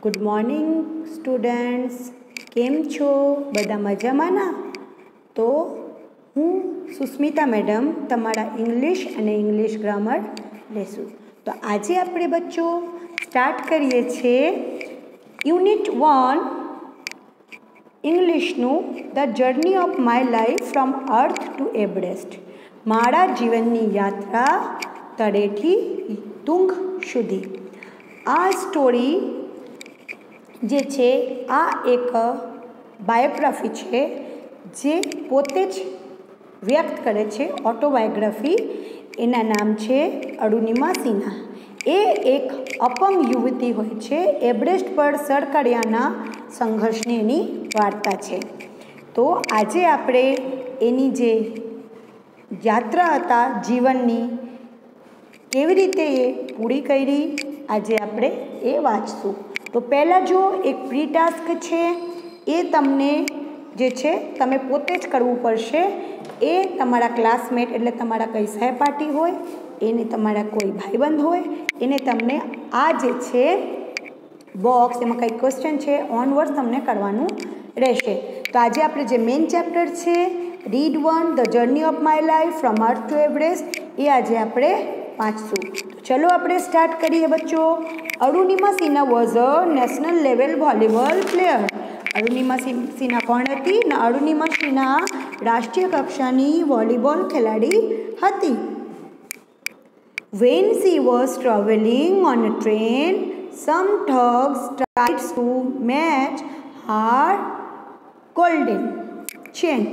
Good morning students, કેમ છો? બધા મજામાં ના? તો હું સુસ્મિતા મેડમ તમારા ઇંગ્લિશ અને ઇંગ્લિશ ગ્રામર લેશું. તો આજે આપણે બચ્ચો સ્ટાર્ટ કરીએ છીએ યુનિટ 1 ઇંગ્લિશનું the journey of my life from earth to Everest. મારા જીવનની યાત્રા તળેથી તુંગ સુધી. આ સ્ટોરી જે છે આ એક બાયોગ્રાફી છે જે પોતે જ વ્યક્ત કરે છે, ઓટોબાયોગ્રાફી. એના નામ છે અરુણિમા સિન્હા. એ એક અપંગ યુવતી હોય છે. એવરેસ્ટ પર સર કર્યાના સંઘર્ષની એની વાર્તા છે. તો આજે આપણે એની જે યાત્રા હતા જીવનની, કેવી રીતે એ પૂરી કરી, આજે આપણે એ વાંચશું. તો પહેલાં જો એક પ્રી ટાસ્ક છે, એ તમને જે છે તમે પોતે જ કરવું પડશે. એ તમારા ક્લાસમેટ એટલે તમારા કઈ સહપાઠી હોય, એને તમારા કોઈ ભાઈબંધ હોય, એને તમને આ જે છે બોક્સ એમાં કંઈ ક્વેશ્ચન છે ઓન વર્ડ તમને કરવાનું રહેશે. તો આજે આપણે જે મેઇન ચેપ્ટર છે read 1 the journey of my life from earth to Everest, એ આજે આપણે વાંચશું. તો ચલો આપણે સ્ટાર્ટ કરીએ બચ્ચો. Arunima Sinha was a national level volleyball player. Arunima Sinha કોણ હતી? અરુણિમા સિન્હા રાષ્ટ્રીય કક્ષાની વોલીબોલ ખેલાડી હતી. When she was traveling on a train, some thugs tried to match her golden chain.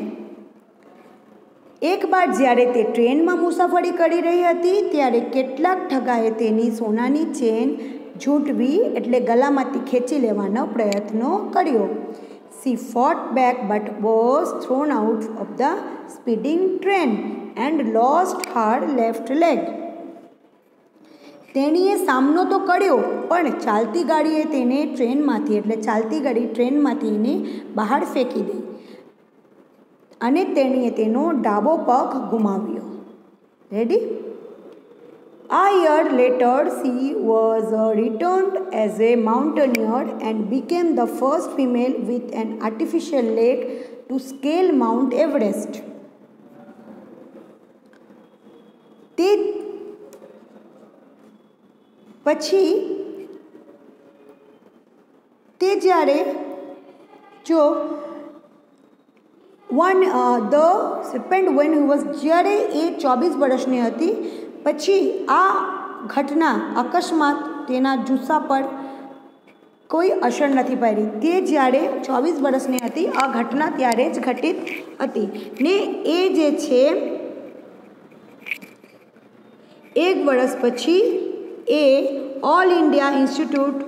એક બાર જ્યારે તે ટ્રેનમાં મુસાફરી કરી રહી હતી ત્યારે કેટલાક ઠગાએ તેની સોનાની ચેન ઝૂંટવી એટલે ગલામાંથી ખેંચી લેવાનો પ્રયત્નો કર્યો. She fought back but was thrown out of the speeding train and lost her left leg. તેણીએ સામનો તો કર્યો પણ ચાલતી ગાડીએ તેને ટ્રેનમાંથી એટલે ચાલતી ગાડી ટ્રેનમાંથી એને બહાર ફેંકી દઈ અને તેણીએ તેનો ડાબો પગ ગુમાવ્યો. Ready? A year later, she was returned as a mountaineer and became the first female with an artificial leg to scale Mount Everest. તે પછી તે જ્યારે જો જ્યારે એ 24 વર્ષની હતી પછી આ ઘટના અકસ્માત તેના જુસ્સા પર કોઈ અસર નથી પડી. તે જ્યારે 24 વર્ષની હતી આ ઘટના ત્યારે જ ઘટિત હતી ને એ જે છે એક વર્ષ પછી એ ઓલ ઇન્ડિયા ઇન્સ્ટિટ્યૂટ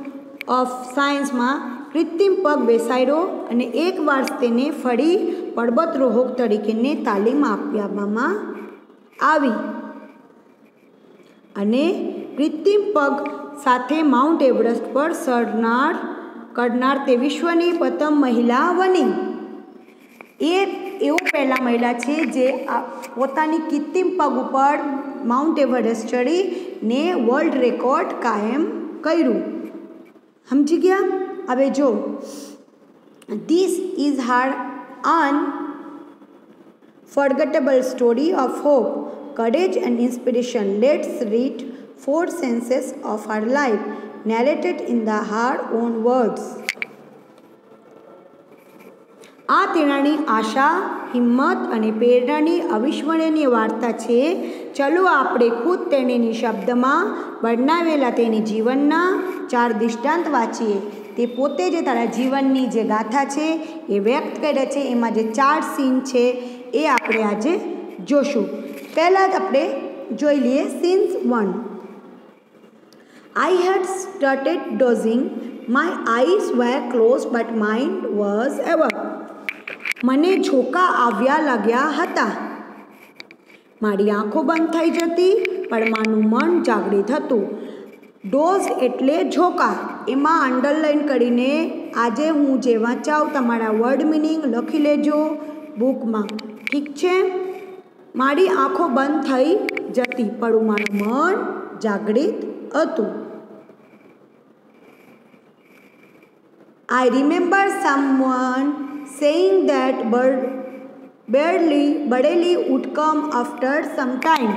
ઓફ સાયન્સમાં કૃત્રિમ પગ બેસાડ્યો અને એક વર્ષ તેને ફરી પર્વતરોહક તરીકેની તાલીમ આપવામાં આવી અને કૃત્રિમ પગ સાથે માઉન્ટ એવરેસ્ટ પર કરનાર તે વિશ્વની પ્રથમ મહિલા બની. એ એવું પહેલા મહિલા છે જે પોતાની કૃત્રિમ પગ ઉપર માઉન્ટ એવરેસ્ટ ચડીને વર્લ્ડ રેકોર્ડ કાયમ કર્યું. સમજી ગયા? હવે જો this is her unforgettable story of hope, courage and inspiration. Let's read 4 sentences of her life narrated in her own words. આ તેનાની આશા, હિંમત અને પ્રેરણાની અવિસ્મરણીય વાર્તા છે. ચલો આપણે ખુદ તેણીની શબ્દમાં વર્ણવેલા તેની જીવનના 4 દૃષ્ટાંત વાંચીએ. તે પોતે જે તારા જીવનની જે ગાથા છે એ વ્યક્ત કરે છે. એમાં જે 4 સીન છે એ આપણે આજે જોશું. પહેલાં જ આપણે જોઈ લઈએ scenes 1. I had started dozing. My eyes were closed but mind was awake. મને ઝોકા આવ્યા લાગ્યા હતા. મારી આંખો બંધ થઈ જતી પણ મારું મન જાગૃત હતું. ડોઝ એટલે ઝોકા. એમાં અંડરલાઇન કરીને આજે હું જે વાંચાવું તમારા વર્ડ મિનિંગ લખી લેજો બુકમાં. ઠીક છે? મારી આંખો બંધ થઈ જતી પણ મારું મન જાગૃત હતું. I remember someone saying that બળેલી would come after some time.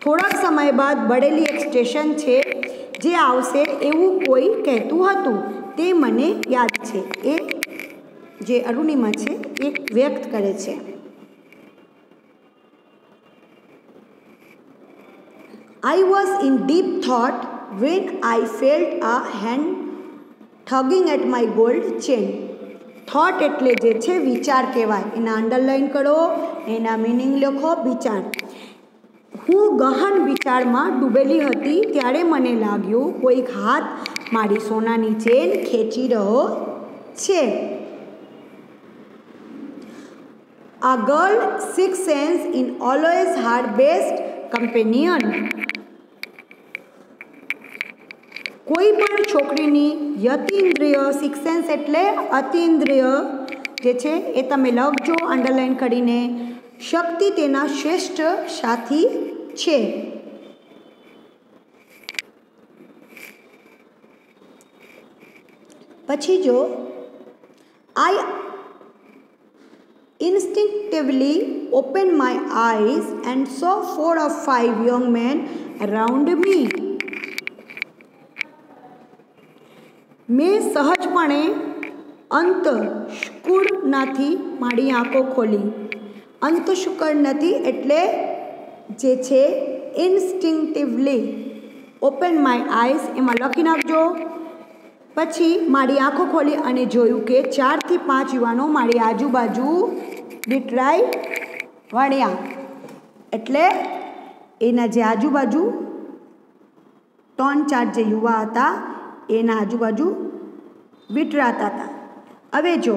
થોડાક સમય બાદ બળેલી એક સ્ટેશન છે જે આવશે એવું કોઈ કહેતું હતું. તે મને યાદ છે. એ જે અરુણિમા છે એ વ્યક્ત કરે છે. I was in deep thought when I felt a hand tugging at my gold chain. Thought એટલે જે છે વિચાર કહેવાય. એના અંડરલાઇન કરો, એના મિનિંગ લખો. વિચાર. હું ગહન વિચારમાં ડૂબેલી હતી ત્યારે મને લાગ્યું કોઈક હાથ મારી સોનાની ચેન ખેંચી રહ્યો છે. A girl 6 sense in always her best companion. કોઈ પણ છોકરીની યતીન્દ્રિય, 6 સેન્સ એટલે અતીન્દ્રિય જે છે એ તમે લખજો અંડરલાઇન કરીને. શક્તિ તેના શ્રેષ્ઠ સાથી છે. પછી જો I instinctively opened my eyes and saw 4 or 5 young men around me. મેં સહજપણે અંતઃશુકરણાથી મારી આંખો ખોલી. અંતઃશુકરણાથી એટલે જે છે ઇન્સ્ટિંક્ટિવલી. ઓપન માય આઈઝ એમાં લખી નાખજો. પછી મારી આંખો ખોલી અને જોયું કે 4 થી 5 યુવાનો મારી આજુબાજુ વિટરાઈ વળ્યા. એટલે એના જે આજુબાજુ 3-4 જે યુવા હતા એના આજુબાજુ વિટરાતા હતા. હવે જો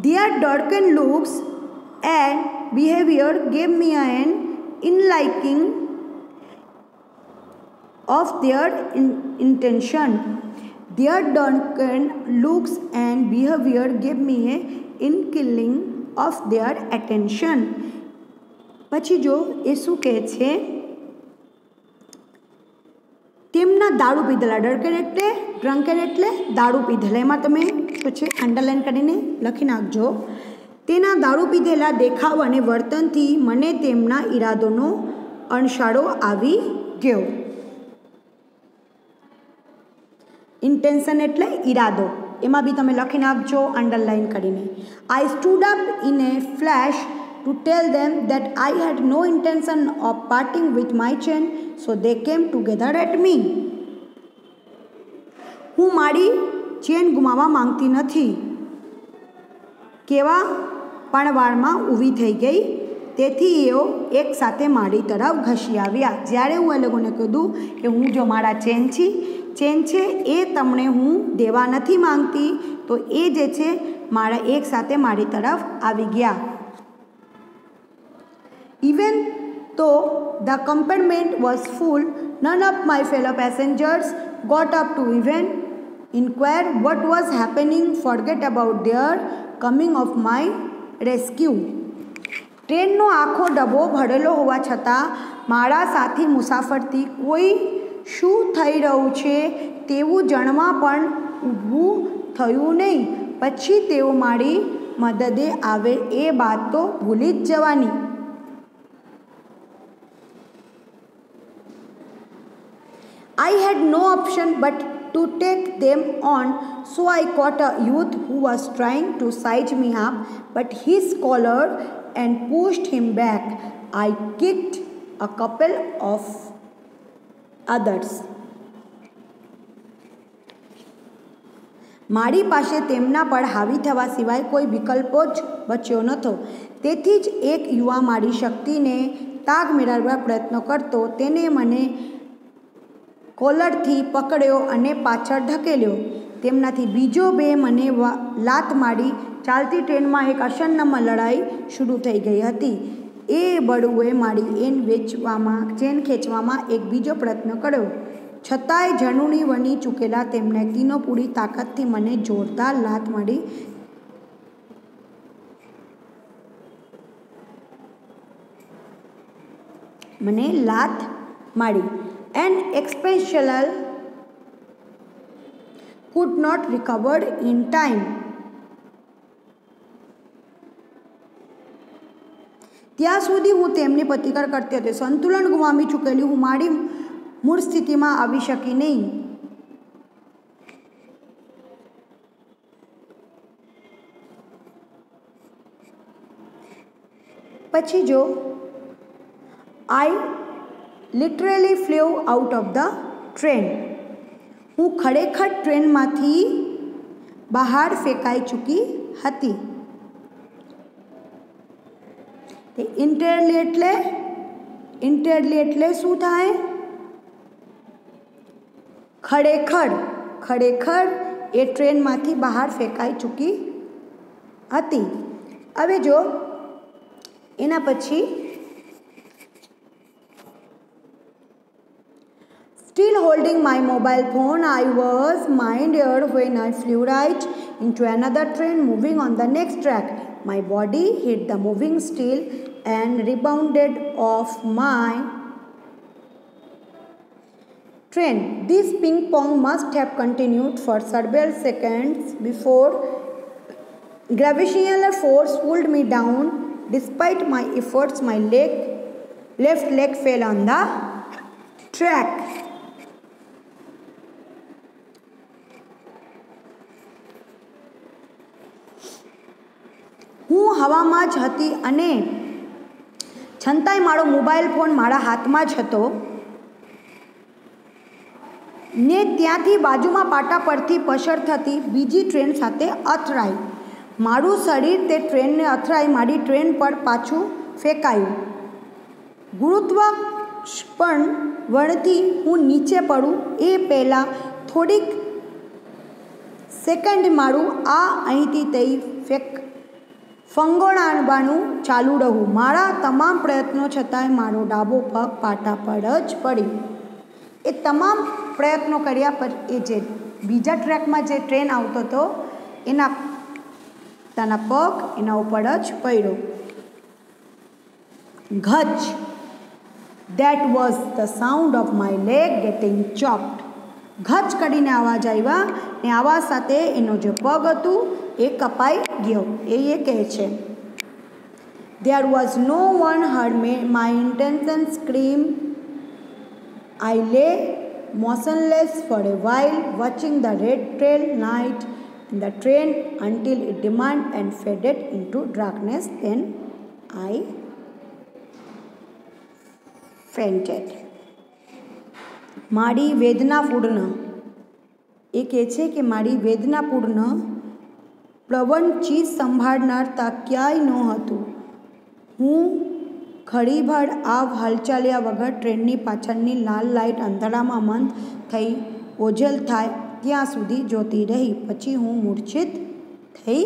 their darkened looks and behavior gave me an inliking of their intention. Their darkened looks and behavior gave me an inkling of their attention. પછી જો એ શું કહે છે, તેમના દારૂ પીધેલા, ડ્રંકન એટલે દારૂ પીધેલા. એમાં તમે શું છે અંડરલાઇન કરીને લખી નાખજો. તેના દારૂ પીધેલા દેખાવ અને વર્તનથી મને તેમના ઈરાદોનો અણસારો આવી ગયો. ઇન્ટેન્શન એટલે ઈરાદો. એમાં બી તમે લખી નાખજો અંડરલાઇન કરીને. I stood up in a flash to tell them that I had no intention of parting with my chain, so they came together at me. હું મારી ચેન ગુમાવવા માંગતી નથી કેવા પણ વારમાં ઊભી થઈ ગઈ. તેથી એઓ એક સાથે મારી તરફ ઘસી આવ્યા. જ્યારે હું એ લોકોને કીધું કે હું જો મારા ચેન છે એ તમને હું દેવા નથી માંગતી, તો એ જે છે મારા એક સાથે મારી તરફ આવી ગયા. Even though the compartment was full, none of my fellow passengers got up to even inquire what was happening, forget about their coming of my rescue. ટ્રેનનો આખો ડબ્બો ભરેલો હોવા છતાં મારા સાથી મુસાફરથી કોઈ શું થઈ રહ્યું છે તેવું જાણવા પણ ઊભું થયું નહીં. પછી તેઓ મારી મદદે આવે એ વાત તો ભૂલી જ જવાની. I had no option but to take them on, so I caught a youth who was trying to size me up, but his collar and pushed him back. I kicked a couple of others. મારી પાસે તેમના પર હાવી થવા સિવાય કોઈ વિકલ્પો જ બચ્યો નહોતો. તેથી જ એક યુવા મારી શક્તિને તાગ મેળવવા પ્રયત્ન કરતો. તેને મને કોલરથી પકડ્યો અને પાછળ ઢકેલ્યો. તેમનાથી બીજો બે મને લાત મારી. ચાલતી ટ્રેનમાં એક અસન્નમાં લડાઈ શરૂ થઈ ગઈ હતી. એ બળુએ મારી ચેન ખેંચવામાં એક બીજો પ્રયત્ન કર્યો. છતાંય જનુની વની ચૂકેલા તેમણે તીનો પૂરી તાકાતથી મને જોરદાર લાત મારી. An exceptional could not recover in time. ત્યાં સુધી હું તેમની પ્રતિકાર કરતી હતી. સંતુલન ગુમાવી ચૂકેલી હું મારી મૂળ સ્થિતિમાં આવી શકી નહીં. પછી જો I literally flew out of the train. હું ખરેખર ટ્રેનમાંથી બહાર ફેંકાઈ ચૂકી હતી. ઇન્ટેરલી એટલે શું થાય? ખરેખર એ ટ્રેનમાંથી બહાર ફેંકાઈ ચૂકી હતી. હવે જો એના પછી still holding my mobile phone, I was midair when I flew right into another train moving on the next track. My body hit the moving steel and rebounded off my train. This ping pong must have continued for several seconds before gravitational force pulled me down. Despite my efforts, my left leg fell on the track. હું હવામાં જ હતી અને છતાંય મારો mobile phone મારા હાથમાં જ હતો ને ત્યાંથી બાજુમાં પાટા પરથી પસાર થતી બીજી ટ્રેન સાથે અથડાઈ. મારું શરીર તે ટ્રેનને અથડાઈ મારી ટ્રેન પર પાછું ફેંકાયું. ગુરુત્વાકર્ષણ વળથી હું નીચે પડું એ પહેલાં થોડીક સેકન્ડ મારું આ અહીંથી તઈ ફંગોળાવાનું ચાલુ રહ્યું. મારા તમામ પ્રયત્નો છતાંય મારો ડાબો પગ પાટા પર જ પડ્યો. એ તમામ પ્રયત્નો કર્યા પર એ જે બીજા ટ્રેકમાં જે ટ્રેન આવતો હતો એના તાના પગ એના ઉપર જ પડ્યો. ઘચ. That was the sound of my leg getting chopped. ઘચ કરીને અવાજ આવ્યા ને આવાજ સાથે એનો જે પગ હતું એ કપાઈ ગયો. એ કહે છે There was no one heard my intense scream. I lay motionless for a while, watching the red tail light in the train until it dimmed and faded into darkness. Then I fainted. મારી વેદનાપૂર્ણ એ કહે છે કે મારી વેદનાપૂર્ણ પ્રવણ ચીજ સંભાળનારતા ક્યાંય નહોતું. હું ઘડીભર આવ હલચાલ્યા વગર ટ્રેનની પાછળની લાલ લાઇટ અંધારામાં મંદ થઈ ઓઝલ થાય ત્યાં સુધી જોતી રહી. પછી હું મૂર્છિત થઈ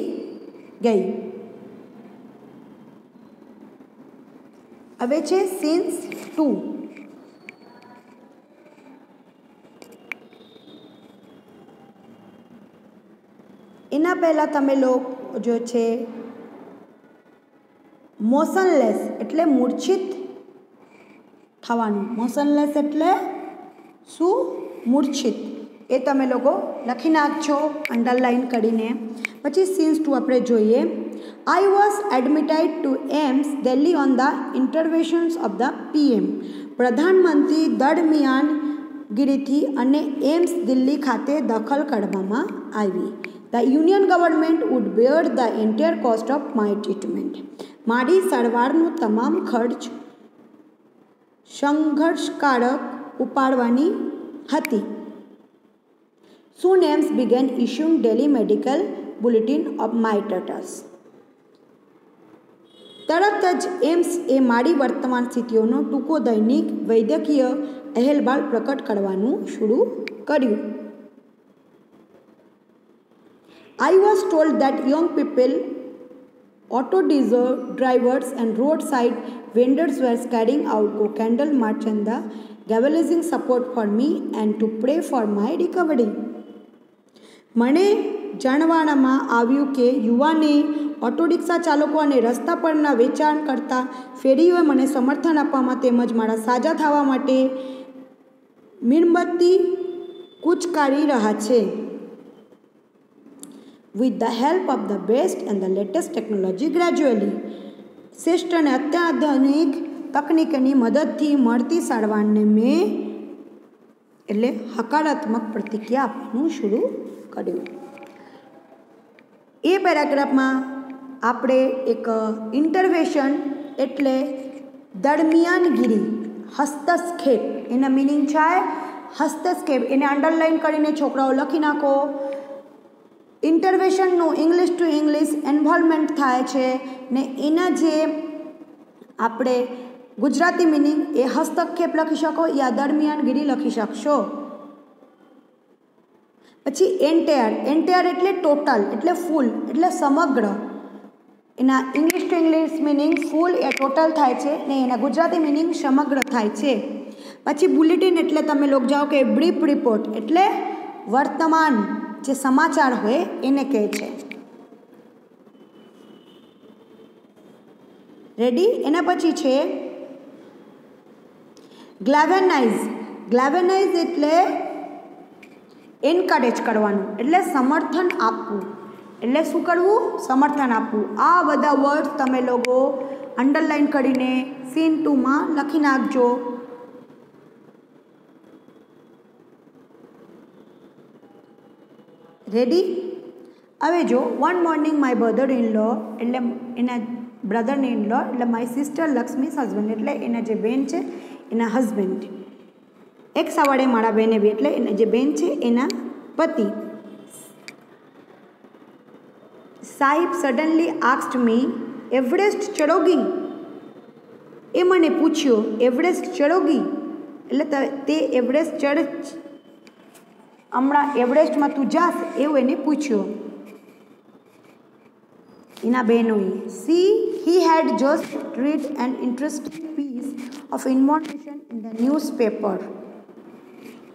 ગઈ. હવે છે સીન્સ 2. એના પહેલાં તમે લોકો જો છે મોશનલેસ એટલે મૂર્છિત થવાનું. મોશનલેસ એટલે શું? મૂર્છિત. એ તમે લોકો લખી નાખજો અંડરલાઇન કરીને. પછી સીન્સ 2 આપણે જોઈએ. I was admitted to AIIMS Delhi on the interventions of the PM. પ્રધાનમંત્રી દરમિયાનગીરીથી અને એમ્સ દિલ્હી ખાતે દખલ કરવામાં આવી. The union government would bear the entire cost of my treatment. મારી સારવારનો તમામ ખર્ચ સંઘર્ષકારક ઉપાડવાની હતી. Soon AIIMS began issuing daily medical bulletin of my status. તરત જ એમ્સ એ મારી વર્તમાન સ્થિતિઓનો ટૂંકો દૈનિક વૈદ્યકીય અહેવાલ પ્રકટ કરવાનું શરૂ કર્યું. I was told that young people, auto drivers and roadside vendors were carrying out candle march and the galvanizing support for me and to pray for my recovery. મને જાણવામાં આવ્યું કે યુવાને ઓટો રિક્ષા ચાલકો અને રસ્તા પરના વેચાણ કરતા ફેરીઓએ મને સમર્થન આપવામાં તેમજ મારા સાજા થવા માટે મીણબત્તી કૂચકારી રહ્યા છે. with the help of the best and the latest technology gradually. શ્રેષ્ઠ અને અત્યાધુનિક તકનીકની મદદથી મળતી સારવારને મેં એટલે હકારાત્મક પ્રતિક્રિયા આપવાનું શરૂ કર્યું. એ પેરાગ્રાફમાં આપણે એક ઇન્ટરવેશન એટલે દરમિયાનગીરી, હસ્તક્ષેપ, એના મિનિંગ છે હસ્તક્ષેપ. એને અંડરલાઇન કરીને છોકરાઓ લખી નાખો. ઇન્ટરવેશનનું ઇંગ્લિશ ટુ ઇંગ્લિશ ઇન્વોલ્વમેન્ટ થાય છે ને એના જે આપણે ગુજરાતી મિનિંગ એ હસ્તક્ષેપ લખી શકો યા દરમિયાનગીરી લખી શકશો. પછી એન્ટાયર, એન્ટાયર એટલે ટોટલ એટલે ફૂલ એટલે સમગ્ર. એના English to English meaning full A total થાય છે ને એના ગુજરાતી મિનિંગ સમગ્ર થાય છે. પછી બુલેટિન એટલે તમે લોકો જાઓ કે બ્રીફ રિપોર્ટ એટલે વર્તમાન જે સમાચાર હોય એને કહે છે. રેડી? એના પછી છે ગ્લેવેનાઇઝ. ગ્લેવેનાઇઝ એટલે એન્કરેજ કરવાનું એટલે સમર્થન આપવું. એટલે શું કરવું? સમર્થન આપવું. આ બધા વર્ડ તમે લોકો અંડરલાઇન કરીને સીન 2માં લખી નાખજો. રેડી? હવે જો one morning my brother in law એટલે એના બ્રધર ઇન લો એટલે માય સિસ્ટર લક્ષ્મીસ હસબન્ડ એટલે એના જે બેન છે એના હસબન્ડ. એક સવારે મારા બેને બી એટલે એના જે બેન છે એના પતિ. સાહિબ સડનલી આસ્ક્ડ મી એવરેસ્ટ ચડોગી. એ મને પૂછ્યો એવરેસ્ટ ચડોગી એટલે તે એવરેસ્ટ ચડ હમણાં એવરેસ્ટમાં તું જાસ એવું એને પૂછ્યો એના બહેનોએ. he had just read an interesting piece of information in the newspaper.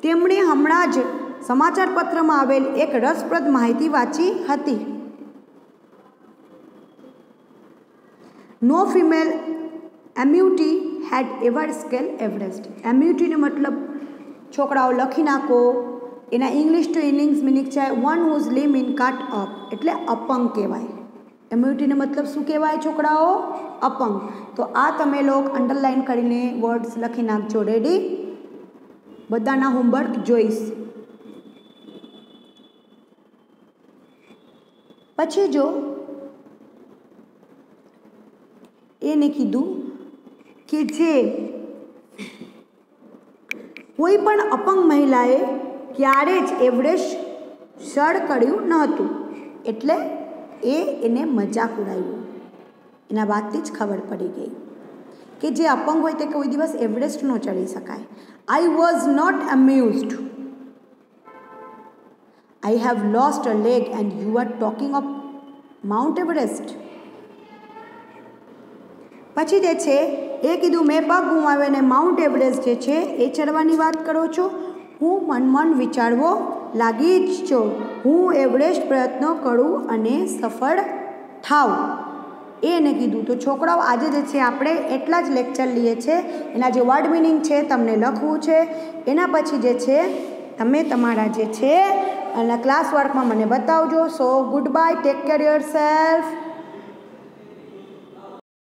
તેમણે હમણાં જ સમાચાર પત્રમાં આવેલ એક રસપ્રદ માહિતી વાંચી હતી. No female amputee had ever scaled Everest. amputee નો મતલબ છોકરાઓ લખી નાખો. એના ઇંગ્લિશ ટુ ઇંગ્લિશ મિનિંગ છે one whose limb in cut up એટલે અપંગ કહેવાય. એમ્યુટીનો મતલબ શું કહેવાય છોકરાઓ? અપંગ. તો આ તમે લોકો અંડરલાઇન કરીને વર્ડ્સ લખી નાખજો. રેડી? બધાના હોમવર્ક જોઈશ. પછી જો એને કીધું કે જે કોઈ પણ અપંગ મહિલાએ ક્યારે જ એવરેસ્ટ સર કર્યું ન હતું એટલે એને મજાક ઉડાવ્યું. એના બાદથી જ ખબર પડી ગઈ કે જે અપંગ હોય તે કોઈ દિવસ એવરેસ્ટ ન ચડી શકાય. I was not amused. I have lost a leg and you are talking of Mount Everest. પછી જે છે એ કીધું મેં પગ ગુમાવ્યો ને માઉન્ટ એવરેસ્ટ જે છે એ ચડવાની વાત કરો છો. હું મન વિચારવો લાગી જ છો. હું એવરેસ્ટ પ્રયત્ન કરું અને સફળ થાવ એને કીધું. તો છોકરાઓ આજે જે છે આપણે એટલા જ લેક્ચર લઈએ છીએ. એના જે વર્ડ મિનિંગ છે તમને લખવું છે. એના પછી જે છે તમે તમારા જે છે એના ક્લાસ વર્કમાં મને બતાવજો. સો good bye, take care your self.